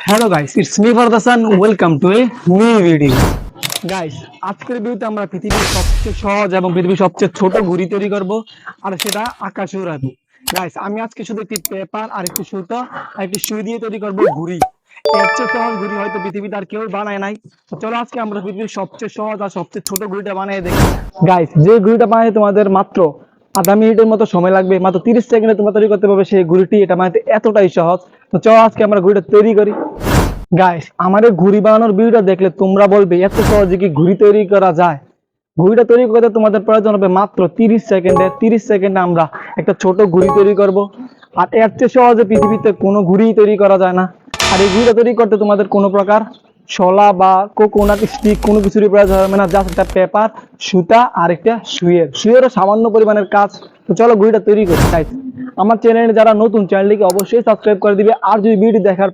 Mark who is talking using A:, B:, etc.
A: Hello guys, it's me ফারদাসান। Welcome to a new video. Guys, আজকের ভিডিওতে আমরা পৃথিবীর সবচেয়ে সহজ এবং পৃথিবীর সবচেয়ে ছোট ঘুড়ি তৈরি করব, আর সেটা আকাশে উড়াবো। গাইস, আমি আজকে শুধু একটি পেপার আর একটি সুতো আর একটি সুই দিয়ে তৈরি করব ঘুড়ি। এর চেয়ে সহজ ঘুড়ি হয়তো পৃথিবীতে আর কেউ বানায় নাই। তো চলো আজকে আমরা পৃথিবীর সবচেয়ে সহজ আর সবচেয়ে ছোট ঘুড়িটা বানিয়ে দেখি। গাইস, যে ঘুড়িটা বানাতে তোমাদের মাত্র আধা মিনিটের মতো সময় লাগবে, মাত্র 30 সেকেন্ডে তোমরা তৈরি করতে পারবে সেই ঘুড়িটি। এটা বানাতে এতটাই সহজ। তো চলো আজকে আমরা ঘুড়িটা তৈরি করি। গাইস, আমাদের ঘুড়ি বানানোর ভিডিওটা দেখলে তোমরা বলবে এত সহজে কি ঘুড়ি তৈরি করা যায়। ঘুড়িটা তৈরি করতে তোমাদের প্রয়োজন হবে মাত্র 30 সেকেন্ডে। 30 সেকেন্ডে আমরা একটা ছোট ঘুড়ি তৈরি করব। আর এর চেয়ে সহজে পৃথিবীতে কোনো ঘুড়ি তৈরি করা যায় না। আর এই ঘুড়িটা তৈরি করতে তোমাদের কোনো প্রকার শলা বা কোকোনাট স্টিক কোনো কিছুরই প্রয়োজন হবে না। জাস্ট একটা পেপার, সুতা আর একটা সুইয়েরও সামান্য পরিমাণের কাজ। তো চলো ঘুড়িটা তৈরি করি। গাইস, আমার চ্যানেলে যারা নতুন, চ্যানেলটিকে অবশ্যই সাবস্ক্রাইব করে দিবে। আর যদি ভিডিও দেখার